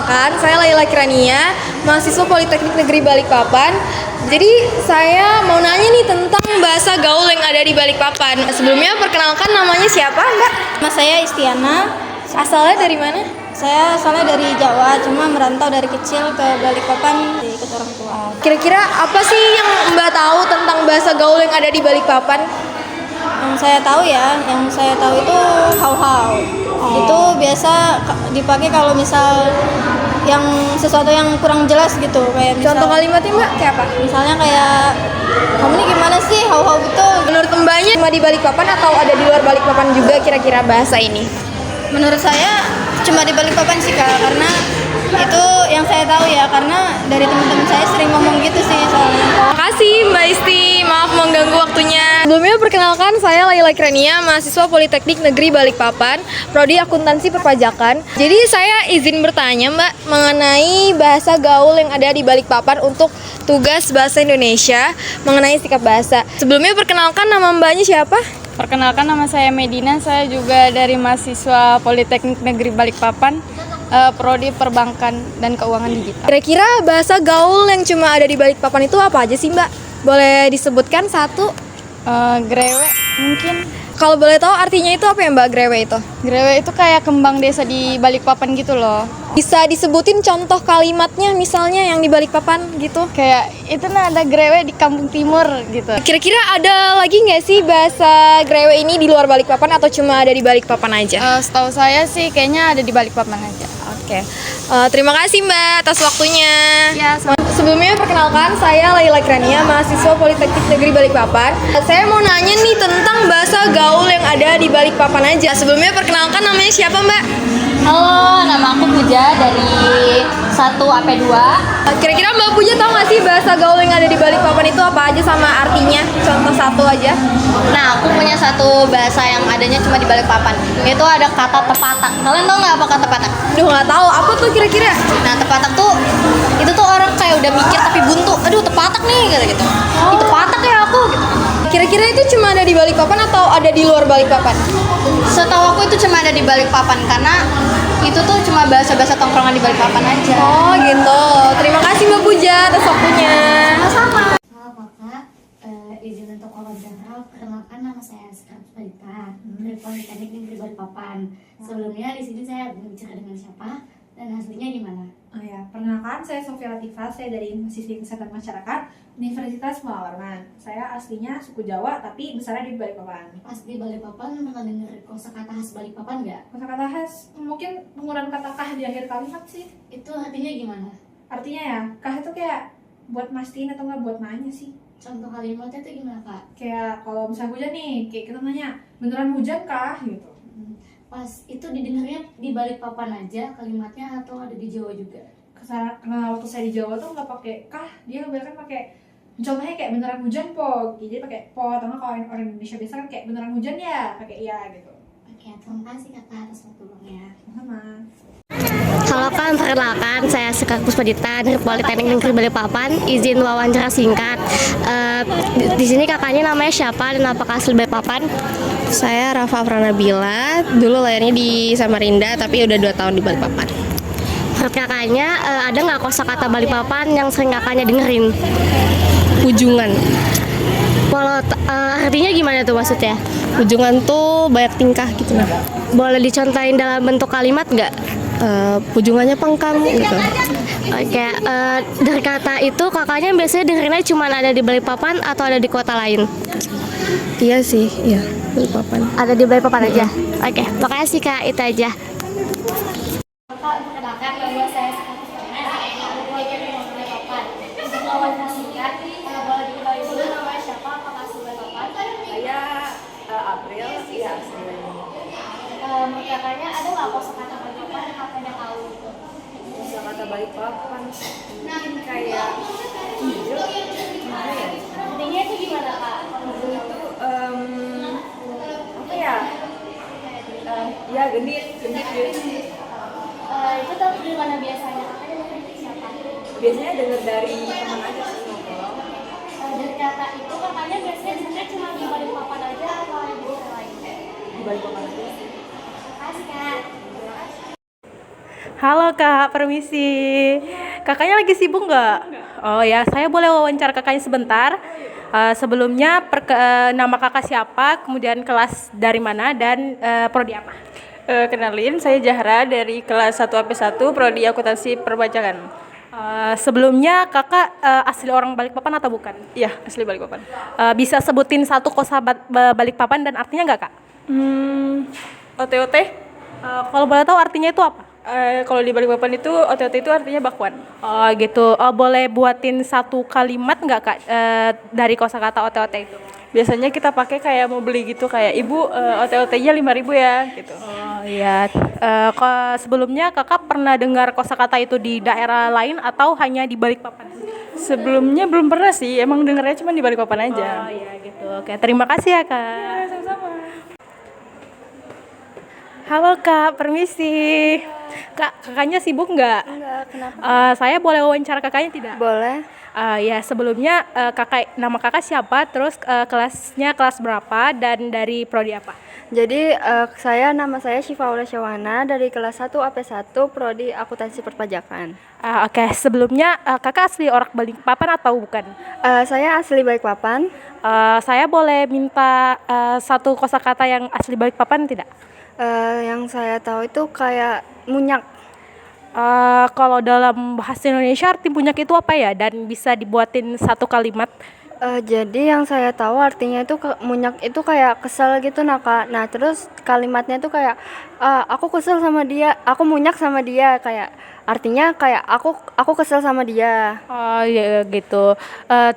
perkenalkan, saya Laila Kirania, mahasiswa Politeknik Negeri Balikpapan. Jadi saya mau nanya nih tentang bahasa gaul yang ada di Balikpapan. Sebelumnya perkenalkan, namanya siapa, Mbak? Nama saya Istiana. Asalnya dari mana? Saya asalnya dari Jawa, cuma merantau dari kecil ke Balikpapan ikut orang tua. Kira-kira apa sih yang Mbak tahu tentang bahasa gaul yang ada di Balikpapan? Yang saya tahu itu hau-hau. Itu biasa dipakai kalau misal yang sesuatu yang kurang jelas gitu, kayak misal, Contoh kalimatnya, Mbak, kayak apa? misalnya kayak kamu ini gimana sih hau-hau betul. Menurut Mbaknya cuma di Balikpapan atau ada di luar Balikpapan juga kira-kira bahasa ini? Menurut saya cuma di Balikpapan sih Kak, karena itu yang saya tahu ya, karena dari teman-teman saya sering ngomong gitu sih soalnya. Makasih Mbak Isti, maaf mengganggu waktunya. Sebelumnya perkenalkan, saya Laila Kirania, mahasiswa Politeknik Negeri Balikpapan, Prodi Akuntansi Perpajakan. Jadi saya izin bertanya Mbak mengenai bahasa gaul yang ada di Balikpapan untuk tugas bahasa Indonesia mengenai sikap bahasa. Sebelumnya perkenalkan, nama Mbaknya siapa? Perkenalkan, nama saya Medina, saya juga dari mahasiswa Politeknik Negeri Balikpapan, Prodi Perbankan dan Keuangan Digital. Kira-kira bahasa gaul yang cuma ada di Balikpapan itu apa aja sih Mbak? Boleh disebutkan satu? Grewe mungkin. Kalau boleh tahu artinya itu apa ya Mbak, grewe itu? Grewe itu kayak kembang desa di Balikpapan gitu loh. Bisa disebutin contoh kalimatnya misalnya yang di Balikpapan gitu? Kayak itu ada grewe di Kampung Timur gitu. Kira-kira ada lagi nggak sih bahasa grewe ini di luar Balikpapan atau cuma ada di Balikpapan aja? Setahu saya sih kayaknya ada di Balikpapan aja. Oke. Terima kasih Mbak atas waktunya. Ya, Sebelumnya perkenalkan, saya Laila Kirania, mahasiswa Politeknik Negeri Balikpapan. Saya mau nanya nih tentang bahasa gaul yang ada di Balikpapan aja. Sebelumnya perkenalkan, namanya siapa Mbak? Halo, nama aku Puja dari 1 AP2. Kira-kira Mbak Puja tahu nggak sih bahasa gaul yang ada di Balikpapan itu apa aja sama artinya? Contoh satu aja. Nah, aku punya satu bahasa yang adanya cuma di Balikpapan. Itu ada kata tepatak. Kalian tahu nggak apa kata tepatak? Duh, nggak tahu. Apa tuh kira-kira? Nah, tepatak tuh itu tuh orang kayak udah mikir tapi buntu. Aduh, tepatak nih gitu. Itu tepatak ya aku gitu. Kira-kira itu cuma ada di Balikpapan atau ada di luar Balikpapan? Setahu aku itu cuma ada di Balikpapan karena itu tuh cuma bahasa-bahasa tongkrongan di Balikpapan aja. Oh gitu. Terima kasih Mbak Puja atas waktunya. Sama-sama. Halo Kakak, izin untuk wawancara. Perkenalkan, nama saya Aska Balita dari Politeknik Negeri Balikpapan. Sebelumnya di sini saya berbicara dengan siapa dan hasilnya gimana? Oh ya, perkenalkan saya Sofia Latifah, saya dari Mahasiswa Kesehatan Masyarakat Universitas Mula Warman. Saya aslinya suku Jawa tapi besarnya di Balikpapan. Pas di Balikpapan pernah dengar kosakata khas Balikpapan nggak? Kata-kata khas mungkin penggunaan kata kah di akhir kalimat sih. Itu artinya gimana? Artinya ya, kah itu kayak buat mastiin atau nggak buat nanya sih. Contoh kalimatnya itu gimana Kak? Kayak kalau misalnya hujan nih, kayak kita nanya, beneran hujan kah gitu. Pas itu didengarnya di Balikpapan aja kalimatnya atau ada di Jawa juga? Karena waktu saya di Jawa tuh nggak pakai kah, dia kebanyakan pakai, contohnya kayak beneran hujan po, jadi pakai po. Atau nggak kalau orang Indonesia biasa kan kayak beneran hujan ya, pakai iya gitu. Oke, terima kasih Kakak atas waktunya. Sama. Halo kan, perkenalkan saya Sekar Puspadita dari Politeknik Negeri Balikpapan. Izin wawancara singkat. Di sini kakaknya namanya siapa dan apakah asli Balikpapan? Saya Rafa Pranabila, dulu lahirnya di Samarinda tapi udah 2 tahun di Balikpapan. Menurut kakaknya ada nggak kosakata Balikpapan yang sering kakaknya dengerin? Ujungan. Kalau artinya gimana tuh maksudnya? Ujungan tuh banyak tingkah gitu nah. Boleh dicontohin dalam bentuk kalimat nggak? Ujungannya pengkam gitu. Oke, dari kata itu kakaknya biasanya dengerinnya cuma ada di Balikpapan atau ada di kota lain? Iya sih, iya, Balikpapan. Ada di Balikpapan aja? Oke, makasih Kak, itu aja. Kakak, perkenalkan nama saya Sekar dari Politeknik Negeri Balikpapan. Untuk wawancara singkat, boleh diketahui dulu namanya siapa, apakah asli Balikpapan? Saya April, iya asli. Menurut kakaknya ada nggak kosakata Balikpapan yang kakaknya tahu gitu? Kosakata Balikpapan mungkin kayak hijau, ya? Artinya itu gimana Kak? Itu apa ya? Ya genit gitu. Itu tahu dari mana biasanya? Kakaknya dari siapa? Biasanya dengar dari teman aja sih ngobrol. Dari kata itu kakaknya biasanya dengarnya cuma di Balikpapan aja atau ada di daerah lain? Di Balikpapan aja sih. Makasih Kak. Halo kak, permisi. Kakaknya lagi sibuk nggak? Oh ya, saya boleh wawancara kakaknya sebentar. Sebelumnya nama kakak siapa, kemudian kelas dari mana, dan prodi apa? Kenalin, saya Zahra dari kelas 1 AP1 Prodi Akuntansi Perpajakan. Sebelumnya kakak asli orang Balikpapan atau bukan? Iya, asli Balikpapan. Bisa sebutin satu kosa Balikpapan dan artinya nggak kak? OTOT? Kalau boleh tahu artinya itu apa? Kalau di Balikpapan itu OTOT itu artinya bakwan. Oh gitu. Boleh buatin satu kalimat nggak kak dari kosakata OTOT itu? Biasanya kita pakai kayak mau beli gitu, kayak ibu OTOT-nya 5.000 ya gitu. Oh iya. Sebelumnya kakak pernah dengar kosakata itu di daerah lain atau hanya di Balikpapan? Sebelumnya belum pernah sih, emang dengarnya cuma di Balikpapan aja. Oh iya gitu. Oke, terima kasih ya kak. Ya, sama-sama. Halo kak, permisi. Kak, kakaknya sibuk nggak? Enggak, kenapa? Saya boleh wawancara kakaknya tidak? Boleh. Ya sebelumnya nama kakak siapa, terus kelasnya kelas berapa, dan dari prodi apa? Jadi nama saya Syifa Aulia Syawana dari kelas 1 AP1 Prodi Akuntansi Perpajakan. Oke, sebelumnya kakak asli orang Balikpapan atau bukan? Saya asli Balikpapan. Saya boleh minta satu kosakata yang asli Balikpapan tidak? Yang saya tahu itu kayak munyak. Kalau dalam bahasa Indonesia arti munyak itu apa ya? Dan bisa dibuatin satu kalimat? Jadi yang saya tahu artinya itu munyak itu kayak kesel gitu nah kak. Nah terus kalimatnya itu kayak aku kesel sama dia, aku munyak sama dia, kayak artinya kayak aku kesel sama dia. Oh ya gitu.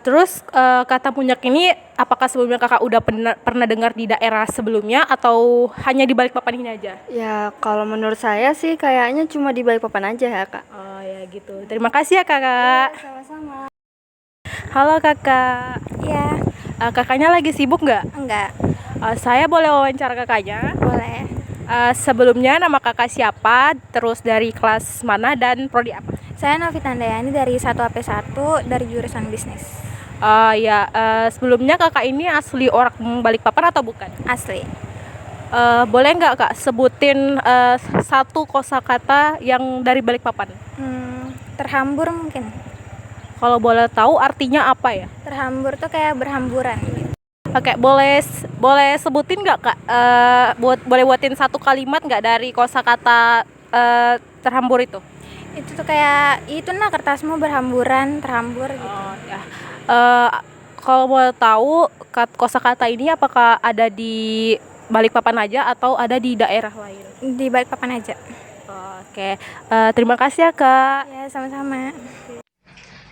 Terus kata munyak ini apakah sebelumnya kakak udah pernah dengar di daerah sebelumnya atau hanya di Balikpapan ini aja? Ya kalau menurut saya sih kayaknya cuma di Balikpapan aja ya kak. Oh ya gitu. Terima kasih ya kakak. Sama-sama. Halo kakak. Ya. Kakaknya lagi sibuk nggak? Enggak. Saya boleh wawancara kakaknya? Boleh. Sebelumnya nama kakak siapa, terus dari kelas mana, dan prodi apa? Saya Novita Handayani dari 1 AP1 dari jurusan bisnis. Sebelumnya kakak ini asli orang Balikpapan atau bukan? Asli. Boleh nggak kak sebutin satu kosakata yang dari Balikpapan? Terhambur mungkin. Kalau boleh tahu artinya apa ya? Terhambur tuh kayak berhamburan. Oke, boleh sebutin nggak kak? Boleh buatin satu kalimat nggak dari kosakata terhambur itu? Itu tuh kayak itu kertasmu berhamburan, terhambur gitu. Oh ya. Kalau boleh tahu kosakata ini apakah ada di Balikpapan aja atau ada di daerah lain? Di Balikpapan aja. Oke. Terima kasih ya kak. Ya sama-sama.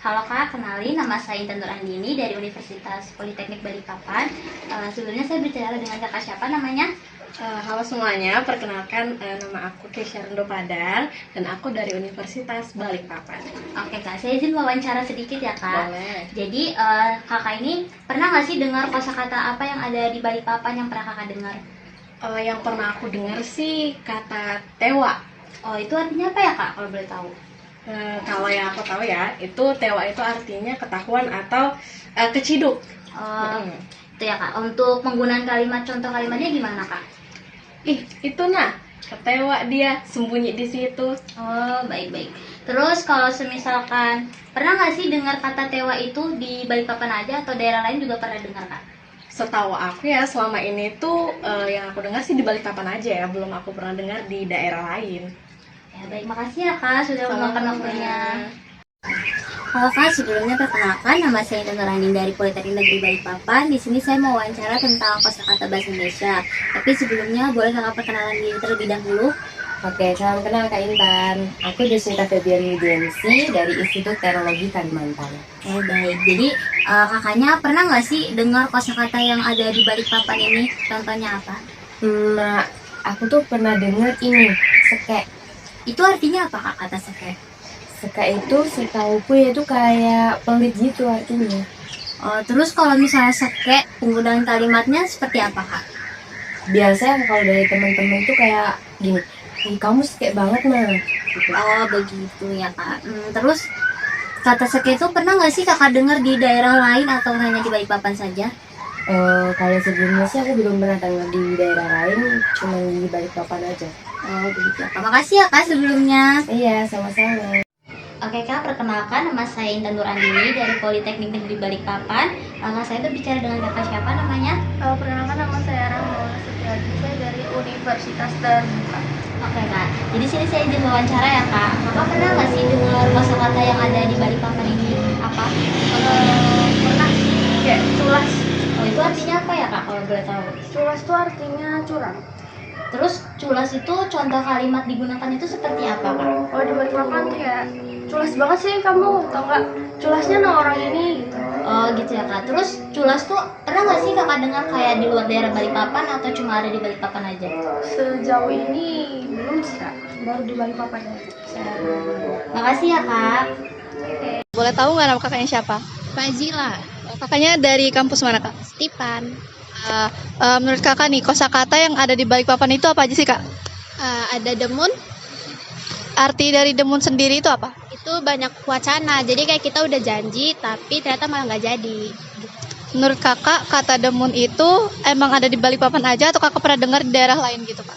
Halo Kak, kenalin nama saya Intan Nur Andini dari Universitas Politeknik Balikpapan. Sebelumnya saya bicara dengan kakak siapa namanya? Halo semuanya, perkenalkan nama aku Keisha Rendo Padang dan aku dari Universitas Balikpapan. Oke Kak, saya izin wawancara sedikit ya Kak. Boleh. Jadi kakak ini pernah nggak sih dengar kosakata apa yang ada di Balikpapan yang pernah kakak dengar? Yang pernah aku dengar sih kata tewa. Oh itu artinya apa ya Kak kalau boleh tahu? Kalau yang aku tahu ya, itu tewa itu artinya ketahuan atau keciduk. Itu ya Kak. Untuk penggunaan kalimat, contoh kalimatnya gimana Kak? Itu ketewa dia sembunyi di situ. Oh baik-baik. Terus kalau semisalkan pernah nggak sih dengar kata tewa itu di Balikpapan aja atau daerah lain juga pernah dengar Kak? Setahu aku ya selama ini tuh yang aku dengar sih di Balikpapan aja ya, belum aku pernah dengar di daerah lain. Ya baik, makasih ya Kak sudah meluangkan waktunya. Halo Kak, sebelumnya perkenalkan nama saya Intan Nurani dari Politeknik Negeri Balikpapan. Di sini saya mau wawancara tentang kosakata bahasa Indonesia. Tapi sebelumnya boleh Kakak perkenalan diri terlebih dahulu? Oke, salam kenal Kak Intan. Aku Deswita Febian Widiansi dari Institut Teknologi Kalimantan. Baik. Jadi kakaknya pernah nggak sih dengar kosakata yang ada di Balikpapan ini? Contohnya apa? Nah, aku tuh pernah dengar ini, seke. Itu artinya apa Kak kata seke? Seke itu setauku ya itu kayak pelit gitu artinya. Terus kalau misalnya seke, penggunaan kalimatnya seperti apa Kak? Biasanya kalau dari teman-teman itu kayak gini, kamu seke banget mah. Gitu. Oh begitu ya Kak. Terus kata seke itu pernah nggak sih Kakak dengar di daerah lain atau hanya di Balikpapan saja? Kalau sebelumnya sih aku belum pernah dengar di daerah lain, cuma di Balikpapan aja. Oh begitu ya kak. Makasih ya kak sebelumnya. Iya, sama-sama. Oke kak, perkenalkan nama saya Intan Nurandini dari Politeknik Negeri Balikpapan. Saya berbicara dengan kakak siapa namanya? Perkenalkan nama saya Rahma Setiadi, saya dari Universitas Terbuka. Oke kak, jadi sini saya izin wawancara ya kak. Kakak pernah nggak sih dengar kosakata yang ada di Balikpapan ini? Apa? Pernah sih, kayak culas. Oh itu artinya apa ya kak kalau boleh tahu? Culas itu artinya curang. Terus culas itu contoh kalimat digunakan itu seperti apa kak? Oh di Balikpapan tuh ya culas banget sih kamu, tau nggak? Culasnya no orang ini gitu. Oh gitu ya kak. Terus culas tuh pernah nggak sih kakak dengar kayak di luar daerah Balikpapan atau cuma ada di Balikpapan aja? Sejauh ini belum sih kak, baru di Balikpapan ya. Makasih ya kak. Boleh tahu nggak nama kakaknya siapa? Fazila, Kakaknya dari kampus mana kak? Stipan. Menurut kakak nih, kosakata yang ada di Balikpapan itu apa aja sih kak? Ada demun, Arti dari demun sendiri itu apa? itu banyak wacana. Jadi kayak kita udah janji, tapi ternyata malah nggak jadi. Menurut kakak, kata demun itu emang ada di Balikpapan aja atau kakak pernah dengar di daerah lain gitu kak?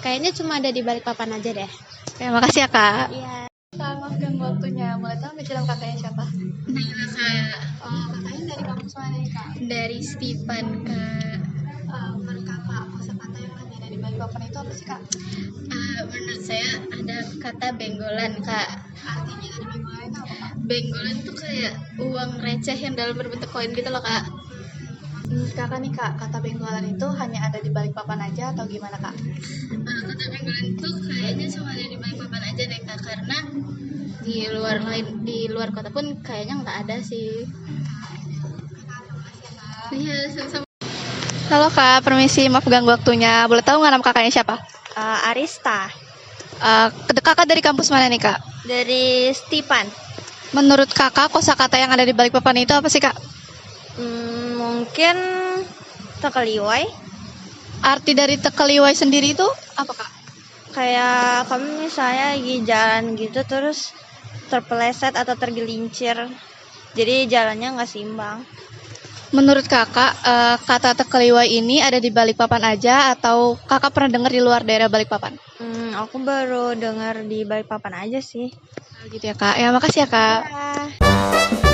Kayaknya cuma ada di Balikpapan aja deh. Oke, makasih ya kak. Iya. Maaf ganggu waktunya, boleh tahu nggak nama kakaknya siapa? Nailah kak. Kakaknya dari kampus mana nih kak? Dari Stipan kak. Menurut kakak, kosakata yang ada di Balikpapan itu apa sih kak? Menurut saya ada kata benggolan kak. Artinya dari benggolan itu apa kak? Benggolan tuh kayak uang receh yang dalam berbentuk koin gitu loh kak. Menurut kakak nih kak, kata benggolan itu hanya ada di Balikpapan aja atau gimana kak? Kata benggolan tuh kayaknya cuma ada di Balikpapan aja deh kak, karena di luar kota pun kayaknya nggak ada sih. Iya, sama-sama. Halo kak, permisi, maaf ganggu waktunya. Boleh tahu nggak nama kakaknya siapa? Arista Kakak dari kampus mana nih kak? dari Stipan. Menurut kakak, kosakata yang ada di Balikpapan itu apa sih kak? Mungkin tekeliwai. Arti dari tekeliwai sendiri itu apa kak? Kayak kami misalnya lagi jalan gitu terus terpeleset atau tergelincir. Jadi jalannya nggak seimbang. Menurut kakak, kata tekeliwai ini ada di Balikpapan aja atau kakak pernah dengar di luar daerah Balikpapan? Aku baru dengar di Balikpapan aja sih. Gitu ya kak. Ya makasih ya kak. Ya.